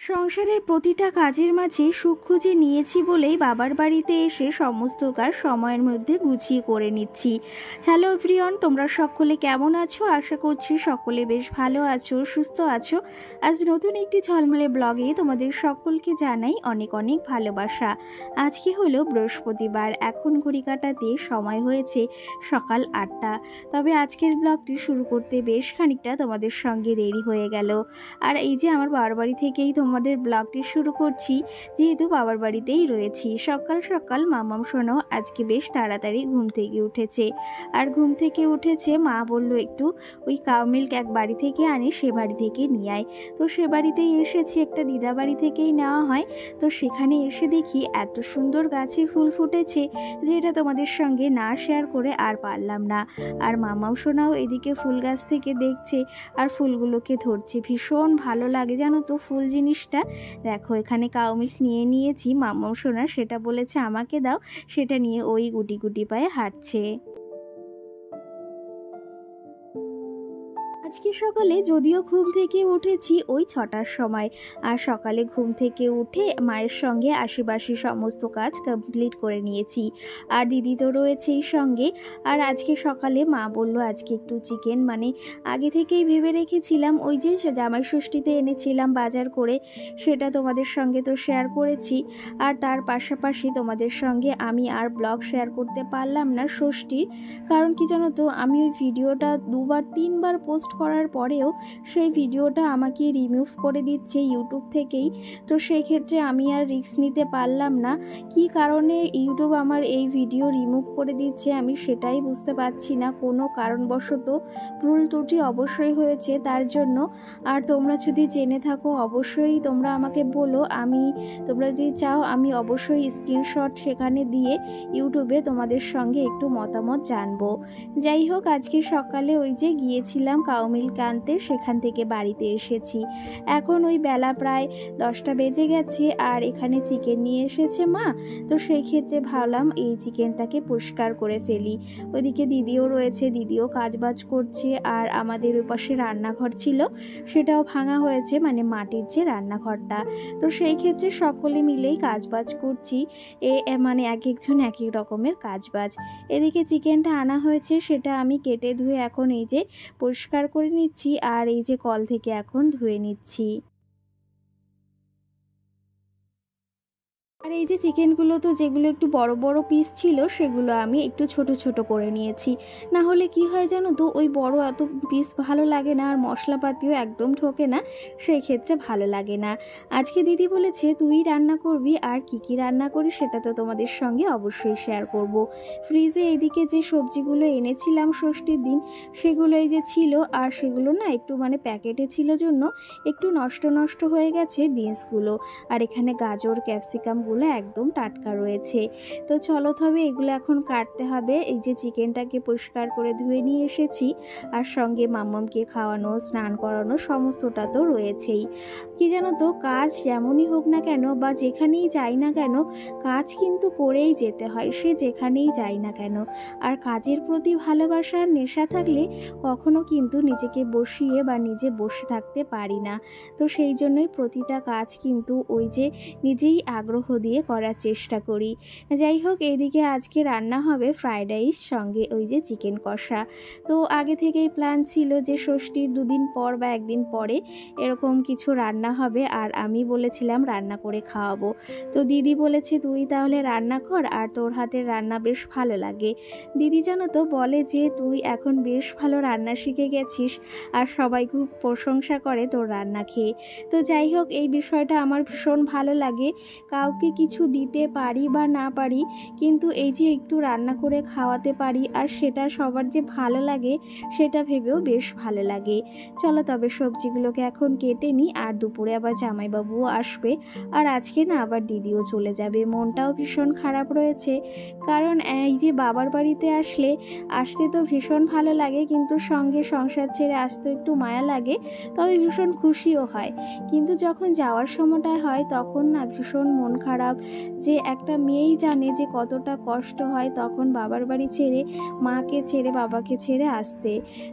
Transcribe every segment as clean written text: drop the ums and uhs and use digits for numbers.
সংসারের প্রতিটা কাজের মাঝে সুখ খুঁজে নিয়েছি বলেই বাবার বাড়িতে এসে সমস্ত কাজ সময়ের মধ্যে গুছিয়ে করে নিচ্ছি। হ্যালো এভরিওয়ান, তোমরা সকলে কেমন আছো? আশা করছি সকলে বেশ ভালো আছো, সুস্থ আছো। আজ নতুন একটি ঝলমলে ব্লগে তোমাদের সকলকে জানাই অনেক অনেক ভালোবাসা। আজকে হলো বৃহস্পতিবার, এখন ঘড়ি কাটাতে সময় হয়েছে সকাল 8টা। তবে আজকের ব্লগটি শুরু করতে বেশ খানিকটা তোমাদের সঙ্গে দেরি হয়ে গেল। আর এই যে আমার বাবার বাড়ি থেকেই তোমাদের ব্লগটি শুরু করছি, যেহেতু বাবার বাড়িতেই রয়েছি। সকাল সকাল মামাম শোনো আজকে বেশ তাড়াতাড়ি ঘুম থেকে উঠেছে। আর ঘুম থেকে উঠেছে, মা বলল একটু ওই কাউ মিল্ক এক বাড়ি থেকে আনি, সে বাড়ি থেকে নিয়ে আয়। তো সে বাড়িতেই এসেছি, একটা দিদা বাড়ি থেকেই নেওয়া হয়। তো সেখানে এসে দেখি এত সুন্দর গাছে ফুল ফুটেছে যে এটা তোমাদের সঙ্গে না শেয়ার করে আর পারলাম না। আর মামাও শোনাও এদিকে ফুল গাছ থেকে দেখছে আর ফুলগুলোকে ধরছে। ভীষণ ভালো লাগে জানো তো ফুল জিনিসটা। দেখো এখানে কাউ মিল্ক নিয়ে নিয়েছি, মামাও শোনা সেটা বলেছে আমাকে দাও, সেটা নিয়ে ওই গুটি গুটি পায়ে হাঁটছে। আজকে সকালে যদিও ঘুম থেকে উঠেছি ওই 6টার সময়, আর সকালে ঘুম থেকে উঠে মায়ের সঙ্গে আশেপাশে সমস্ত কাজ কমপ্লিট করে নিয়েছি। আর দিদি তো রয়েছেই সঙ্গে। আর আজকে সকালে মা বলল আজকে একটু চিকেন, মানে আগে থেকেই ভেবে রেখেছিলাম, ওই যে জামাই ষষ্ঠীতে এনেছিলাম বাজার করে, সেটা তোমাদের সঙ্গে তো শেয়ার করেছি। আর তার পাশাপাশি তোমাদের সঙ্গে আমি আর ব্লগ শেয়ার করতে পারলাম না ষষ্ঠীর, কারণ কি জানো তো আমি ওই ভিডিওটা 2-3বার পোস্ট করার পরেও সেই ভিডিওটা আমাকে রিমুভ করে দিচ্ছে ইউটিউব থেকেই। তো সেই ক্ষেত্রে আমি আর রিস্ক নিতে পারলাম না। কি কারণে ইউটিউব আমার এই ভিডিও রিমুভ করে দিচ্ছে আমি সেটাই বুঝতে পারছি না। কোনো কারণবশত ভুল ত্রুটি অবশ্যই হয়েছে তার জন্য। আর তোমরা যদি জেনে থাকো অবশ্যই তোমরা আমাকে বলো, তোমরা যদি চাও আমি অবশ্যই স্ক্রিনশট সেখানে দিয়ে ইউটিউবে তোমাদের সঙ্গে একটু মতামত জানবো। যাই হোক, আজকে সকালে ওই যে গিয়েছিলাম কাউ মিল্ক আনতে, সেখান থেকে বাড়িতে এসেছি। এখন ওই বেলা প্রায় 10টা বেজে গেছে, আর এখানে চিকেন নিয়ে এসেছে মা। তো সেই ক্ষেত্রে ভাবলাম এই চিকেনটাকে পরিষ্কার করে ফেলি। ওইদিকে দিদিও রয়েছে, দিদিও কাজবাজ করছে। আর আমাদের ওই পাশে রান্নাঘর ছিল, সেটাও ভাঙা হয়েছে, মানে মাটির যে রান্নাঘরটা। তো সেই ক্ষেত্রে সকলে মিলেই কাজবাজ করছি। মানে এক একজন এক এক রকমের কাজবাজ। এদিকে চিকেনটা আনা হয়েছে, সেটা আমি কেটে ধুয়ে এখন এই যে পরিষ্কার করে নিচ্ছি, আর এই যে কল থেকে এখন ধুয়ে নিচ্ছি। আর এই যে চিকেনগুলো তো যেগুলো একটু বড় বড় পিস ছিল সেগুলো আমি একটু ছোট ছোট করে নিয়েছি। না হলে কি হয় জানো তো, ওই বড় এত পিস ভালো লাগে না, আর মশলাপাতিও একদম ঠোকে না, সেই ক্ষেত্রে ভালো লাগে না। আজকে দিদি বলেছে তুই রান্না করবি, আর কি কি রান্না করি সেটা তো তোমাদের সঙ্গে অবশ্যই শেয়ার করব। ফ্রিজে এইদিকে যে সবজিগুলো এনেছিলাম ষষ্ঠীর দিন সেগুলো এই যে ছিল, আর সেগুলো না একটু মানে প্যাকেটে ছিল জন্য একটু নষ্ট নষ্ট হয়ে গেছে বিনসগুলো। আর এখানে গাজর ক্যাপসিকামগুলো একদম টাটকা রয়েছে। তো চলো তবে এগুলো এখন কাটতে হবে। এই যে চিকেনটাকে পরিষ্কার করে ধুয়ে নিয়ে এসেছি, আর সঙ্গে মাম্মামকে খাওয়ানো স্নান করানো সমস্তটা তো রয়েছেই। কি জানো তো, কাজ যেমনই হোক না কেন বা যেখানেই যাই না কেন, কাজ কিন্তু করেই যেতে হয়, সে যেখানেই যাই না কেন। আর কাজের প্রতি ভালোবাসার নেশা থাকলে কখনো কিন্তু নিজেকে বসিয়ে বা নিজে বসে থাকতে পারি না। তো সেই জন্যই প্রতিটা কাজ কিন্তু ওই যে নিজেই আগ্রহ দিয়ে করার চেষ্টা করি। যাই হোক, এইদিকে আজকে রান্না হবে ফ্রাইড রাইস সঙ্গে ওই যে চিকেন কষা। তো আগে থেকেই প্ল্যান ছিল যে ষষ্ঠীর 2 দিন পর বা 1 দিন পরে এরকম কিছু রান্না হবে, আর আমি বলেছিলাম রান্না করে খাওয়াবো। তো দিদি বলেছে তুই তাহলে রান্না কর, আর তোর হাতের রান্না বেশ ভালো লাগে। দিদি জানো তো বলে যে তুই এখন বেশ ভালো রান্না শিখে গেছিস, আর সবাই খুব প্রশংসা করে তোর রান্না খেয়ে। তো যাই হোক, এই বিষয়টা আমার ভীষণ ভালো লাগে। কাউকে কিছু দিতে পারি বা না পারি, কিন্তু এই যে একটু রান্না করে খাওয়াতে পারি আর সেটা সবার যে ভালো লাগে সেটা ভেবেও বেশ ভালো লাগে। চলো তবে সবজিগুলোকে এখন কেটে নিই, আর দুপুরে আবার জামাইবাবুও আসবে, আর আজকে না আবার দিদিও চলে যাবে। মনটাও ভীষণ খারাপ রয়েছে, কারণ এই যে বাবার বাড়িতে আসতে তো ভীষণ ভালো লাগে, কিন্তু সঙ্গে সংসার ছেড়ে আসতে একটু মায়া লাগে, তবে ভীষণ খুশিও হয়। কিন্তু যখন যাওয়ার সময়টা হয় তখন না ভীষণ মন খারাপ খারাপ, যে একটা মেয়েই জানে যে কতটা কষ্ট হয় তখন বাবার বাড়ি ছেড়ে, মাকে ছেড়ে, বাবাকে ছেড়ে আসতে।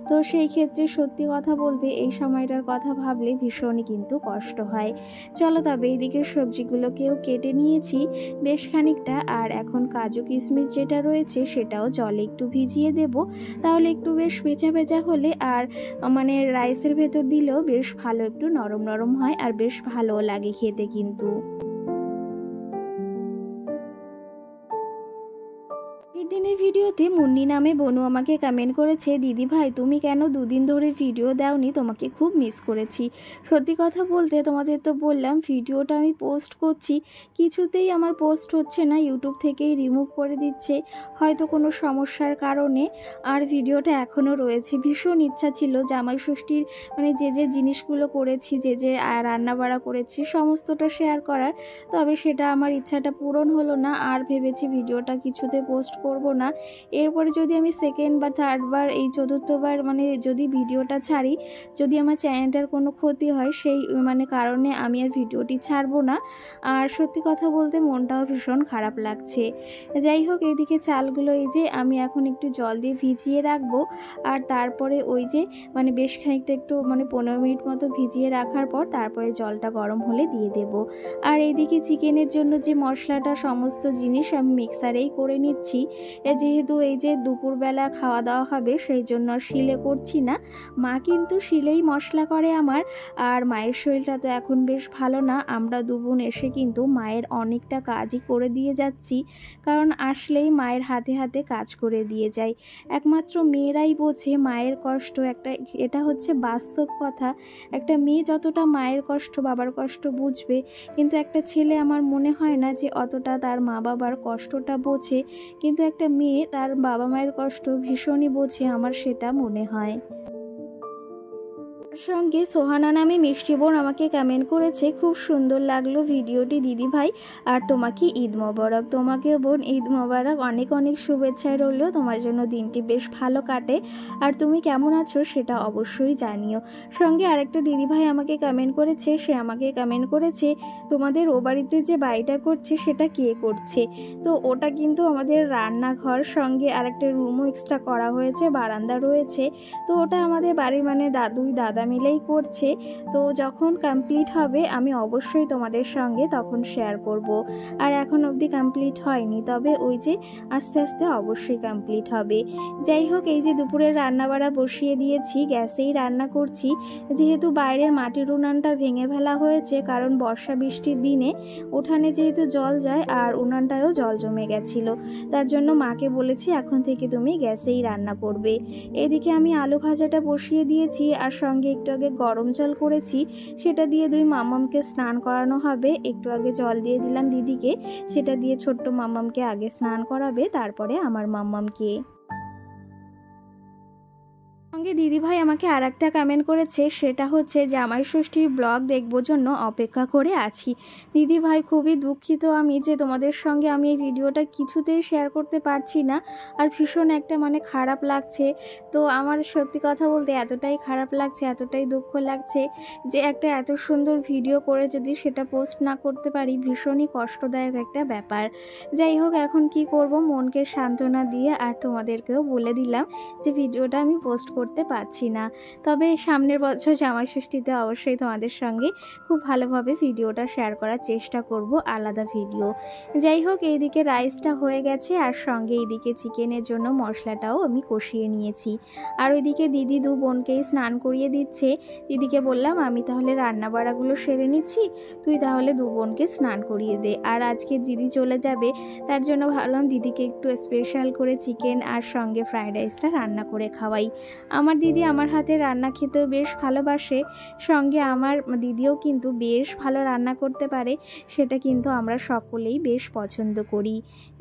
তো সেই ক্ষেত্রে সত্যি কথা বলতে এই সময়টার কথা ভাবলে ভীষণই কিন্তু কষ্ট হয়। চলো তবে এইদিকে সবজিগুলোকেও কেটে নিয়েছি বেশ খানিকটা, আর এখন কাজু কিশমিশ যেটা রয়েছে সেটাও জলে একটু ভিজিয়ে দেব, তাহলে একটু বেশ ভেজা ভেজা হলে আর মানে রাইসের ভেতর দিলেও বেশ ভালো একটু নরম নরম হয় আর বেশ ভালোও লাগে খেতে কিন্তু। দিনের ভিডিওতে মুন্নি নামে বনু আমাকে কমেন্ট করেছে, দিদি ভাই তুমি কেন দুদিন ধরে ভিডিও দাওনি, তোমাকে খুব মিস করেছি। সত্যি কথা বলতে তোমাদের তো বললাম ভিডিওটা আমি পোস্ট করছি, কিছুতেই আমার পোস্ট হচ্ছে না, ইউটিউব থেকেই রিমুভ করে দিচ্ছে হয়তো কোনো সমস্যার কারণে। আর ভিডিওটা এখনও রয়েছে। ভীষণ ইচ্ছা ছিল জামাই ষষ্ঠীর মানে যে জিনিসগুলো করেছি, যে রান্নাবাড়া করেছি সমস্তটা শেয়ার করার, তবে সেটা আমার ইচ্ছাটা পূরণ হলো না। আর ভেবেছি ভিডিওটা কিছুতে পোস্ট করব না। এরপরে যদি আমি সেকেন্ড বা থার্ডবার, এই চতুর্থবার মানে যদি ভিডিওটা ছাড়ি, যদি আমার চ্যানেলটার কোনো ক্ষতি হয় সেই মানে কারণে আমি আর ভিডিওটি ছাড়বো না। আর সত্যি কথা বলতে মনটাও ভীষণ খারাপ লাগছে। যাই হোক, এইদিকে চালগুলো এই যে আমি এখন একটু জল দিয়ে ভিজিয়ে রাখবো, আর তারপরে ওই যে মানে বেশ খানিকটা একটু মানে 15 মিনিট মতো ভিজিয়ে রাখার পর তারপরে জলটা গরম হলে দিয়ে দেব। আর এইদিকে চিকেনের জন্য যে মশলাটা সমস্ত জিনিস আমি মিক্সারেই করে নিচ্ছি, যেহেতু এই যে দুপুরবেলা খাওয়া দাওয়া হবে সেই জন্য আর শিলে করছি না। মা কিন্তু শিলেই মশলা করে আমার। আর মায়ের শরীরটা তো এখন বেশ ভালো না, আমরা দুবোন এসে কিন্তু মায়ের অনেকটা কাজই করে দিয়ে যাচ্ছি, কারণ আসলেই মায়ের হাতে হাতে কাজ করে দিয়ে যায়। একমাত্র মেয়েরাই বোঝে মায়ের কষ্ট, এটা হচ্ছে বাস্তব কথা। একটা মেয়ে যতটা মায়ের কষ্ট, বাবার কষ্ট বুঝবে, কিন্তু একটা ছেলে আমার মনে হয় না যে অতটা তার মা বাবার কষ্টটা বোঝে, কিন্তু একটা মেয়ে তার বাবা মায়ের কষ্ট ভীষণই বোঝে, আমার সেটা মনে হয়। সঙ্গে সোহানা নামে মিষ্টি বোন আমাকে কমেন্ট করেছে, খুব সুন্দর লাগলো ভিডিওটি দিদি ভাই, আর তোমাকে ঈদ মোবারক। তোমাকেও বোন ঈদ মোবারক, অনেক অনেক শুভেচ্ছায় রইল, তোমার জন্য দিনটি বেশ ভালো কাটে। আর তুমি কেমন আছো সেটা অবশ্যই জানিও। সঙ্গে আরেকটা দিদি ভাই আমাকে কমেন্ট করেছে, সে আমাকে কমেন্ট করেছে তোমাদের ও বাড়িতে যে বাড়িটা করছে সেটা কে করছে। তো ওটা কিন্তু আমাদের রান্নাঘর, সঙ্গে আরেকটা রুমও এক্সট্রা করা হয়েছে, বারান্দা রয়েছে। তো ওটা আমাদের বাড়ি মানে দাদা মিলেই করছে। তো যখন কমপ্লিট হবে আমি অবশ্যই তোমাদের সঙ্গে তখন শেয়ার করব। আর এখন অবধি কমপ্লিট হয়নি, তবে ওই যে আস্তে আস্তে অবশ্যই কমপ্লিট হবে। যাই হোক, এই যে দুপুরের রান্নাবাড়া বসিয়ে দিয়েছি, গ্যাসেই রান্না করছি, যেহেতু বাইরের মাটির উনানটা ভেঙে ফেলা হয়েছে, কারণ বর্ষা বৃষ্টির দিনে উঠানে যেহেতু জল যায় আর উনানটায়ও জল জমে গেছিলো, তার জন্য মাকে বলেছি এখন থেকে তুমি গ্যাসেই রান্না করবে। এদিকে আমি আলু ভাজাটা বসিয়ে দিয়েছি, আর সঙ্গে একটু আগে গরম জল করেছি, সেটা দিয়ে দুই মামামকে স্নান করানো হবে। একটু আগে জল দিয়ে দিলাম দিদিকে, সেটা দিয়ে ছোট্ট মামামকে আগে স্নান করাবে, তারপরে আমার মামামকে। সঙ্গে দিদিভাই আমাকে আর একটা কমেন্ট করেছে, সেটা হচ্ছে জামাই ষষ্ঠীর ব্লগ দেখবো জন্য অপেক্ষা করে আছি। দিদিভাই খুবই দুঃখিত আমি যে তোমাদের সঙ্গে আমি এই ভিডিওটা কিছুতেই শেয়ার করতে পারছি না, আর ভীষণ একটা মানে খারাপ লাগছে। তো আমার সত্যি কথা বলতে এতটাই খারাপ লাগছে, এতটাই দুঃখ লাগছে যে একটা এত সুন্দর ভিডিও করে যদি সেটা পোস্ট না করতে পারি, ভীষণই কষ্টদায়ক একটা ব্যাপার। যাই হোক, এখন কি করব, মনকে সান্ত্বনা দিয়ে আর তোমাদেরকেও বলে দিলাম যে ভিডিওটা আমি পোস্ট করতে পারছি না। তবে সামনের বছর জামাই ষষ্ঠীতে অবশ্যই তোমাদের সঙ্গে খুব ভালোভাবে ভিডিওটা শেয়ার করার চেষ্টা করব, আলাদা ভিডিও। যাই হোক, এইদিকে রাইসটা হয়ে গেছে, আর সঙ্গে এইদিকে চিকেনের জন্য মশলাটাও আমি কষিয়ে নিয়েছি। আর ওইদিকে দিদি দু বোনকেই স্নান করিয়ে দিচ্ছে। দিদিকে বললাম আমি তাহলে রান্না বাড়াগুলো সেরে নিচ্ছি, তুই তাহলে দু বোনকে স্নান করিয়ে দে। আর আজকে দিদি চলে যাবে, তার জন্য ভাবলাম দিদিকে একটু স্পেশাল করে চিকেন আর সঙ্গে ফ্রাইড রাইসটা রান্না করে খাওয়াই। আমার দিদি আমার হাতে রান্না খেতেও বেশ ভালোবাসে, সঙ্গে আমার দিদিও কিন্তু বেশ ভালো রান্না করতে পারে, সেটা কিন্তু আমরা সকলেই বেশ পছন্দ করি।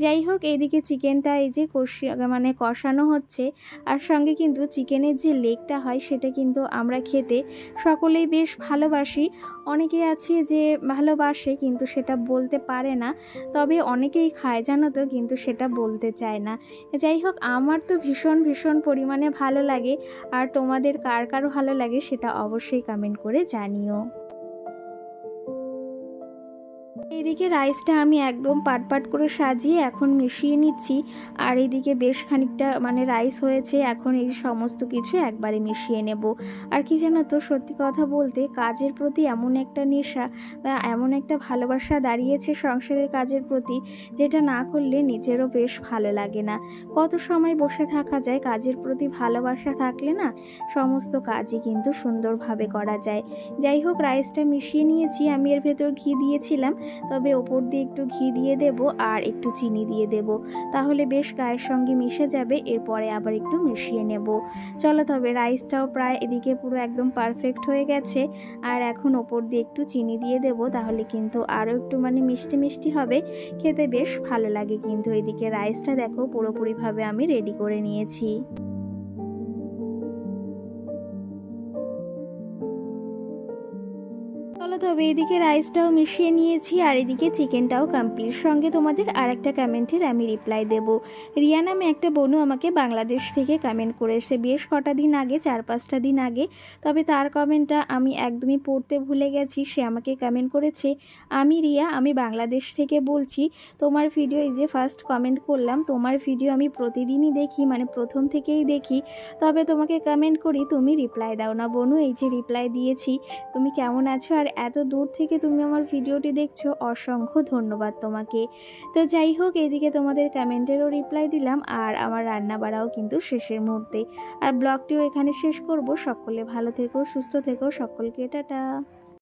যাই হোক, এইদিকে চিকেনটা এই যে মানে কষানো হচ্ছে, আর সঙ্গে কিন্তু চিকেনের যে লেগটা হয় সেটা কিন্তু আমরা খেতে সকলেই বেশ ভালোবাসি। অনেকেই আছে যে ভালোবাসে কিন্তু সেটা বলতে পারে না, তবে অনেকেই খায় জানো তো, কিন্তু সেটা বলতে চায় না। যাই হোক, আমার তো ভীষণ ভীষণ পরিমাণে ভালো লাগে, আর তোমাদের কার কার ভালো লাগে সেটা অবশ্যই কমেন্ট করে জানিও। এদিকে রাইসটা আমি একদম পাট পাট করে সাজিয়ে এখন মিশিয়ে নিচ্ছি। আর এদিকে বেশ খানিকটা মানে রাইস হয়েছে, এখন এই সমস্ত কিছু একবারে মিশিয়ে নেব। আর কি জানো তো, সত্যি কথা বলতে কাজের প্রতি এমন একটা নেশা বা এমন একটা ভালোবাসা দাঁড়িয়েছে সংসারের কাজের প্রতি, যেটা না করলে নিজেরও বেশ ভালো লাগে না। কত সময় বসে থাকা যায়, কাজের প্রতি ভালোবাসা থাকলে না সমস্ত কাজই কিন্তু সুন্দরভাবে করা যায়। যাই হোক, রাইসটা মিশিয়ে নিয়েছি, আমি এর ভেতর ঘি দিয়েছিলাম, তবে ওপর দিয়ে একটু ঘি দিয়ে দেব আর একটু চিনি দিয়ে দেব, তাহলে বেশ গায়ের সঙ্গে মিশে যাবে। এরপরে আবার একটু মিশিয়ে নেব। চলো, তবে রাইসটাও প্রায় এদিকে পুরো একদম পারফেক্ট হয়ে গেছে। আর এখন ওপর দিয়ে একটু চিনি দিয়ে দেব, তাহলে কিন্তু আরও একটু মানে মিষ্টি মিষ্টি হবে, খেতে বেশ ভালো লাগে। কিন্তু এদিকে রাইসটা দেখো পুরোপুরিভাবে আমি রেডি করে নিয়েছি। চলো, তবে এদিকে রাইসটাও মিশিয়ে নিয়েছি আর এদিকে চিকেনটাও কমপ্লিট। সঙ্গে তোমাদের আর একটা কমেন্টের আমি রিপ্লাই দেব। রিয়া নামে একটা বোনও আমাকে বাংলাদেশ থেকে কমেন্ট করেছে বেশ কটা দিন আগে, 4-5টা দিন আগে। তবে তার কমেন্টটা আমি একদমই পড়তে ভুলে গেছি। সে আমাকে কমেন্ট করেছে, আমি রিয়া, আমি বাংলাদেশ থেকে বলছি, তোমার ভিডিও, এই যে ফার্স্ট কমেন্ট করলাম, তোমার ভিডিও আমি প্রতিদিনই দেখি, মানে প্রথম থেকেই দেখি, তবে তোমাকে কমেন্ট করি, তুমি রিপ্লাই দাও না। বোনু, এই যে রিপ্লাই দিয়েছি। তুমি কেমন আছো আর এত দূর থেকে তুমি আমার ভিডিওটি দেখছো, অসংখ্য ধন্যবাদ তোমাকে। তো যাই হোক, এদিকে তোমাদের কমেন্টেরও রিপ্লাই দিলাম আর আমার রান্না বাড়াও কিন্তু শেষের মুহূর্তে। আর ব্লগটিও এখানে শেষ করব। সকলে ভালো থেকো, সুস্থ থেকো, সকলকে টাটা।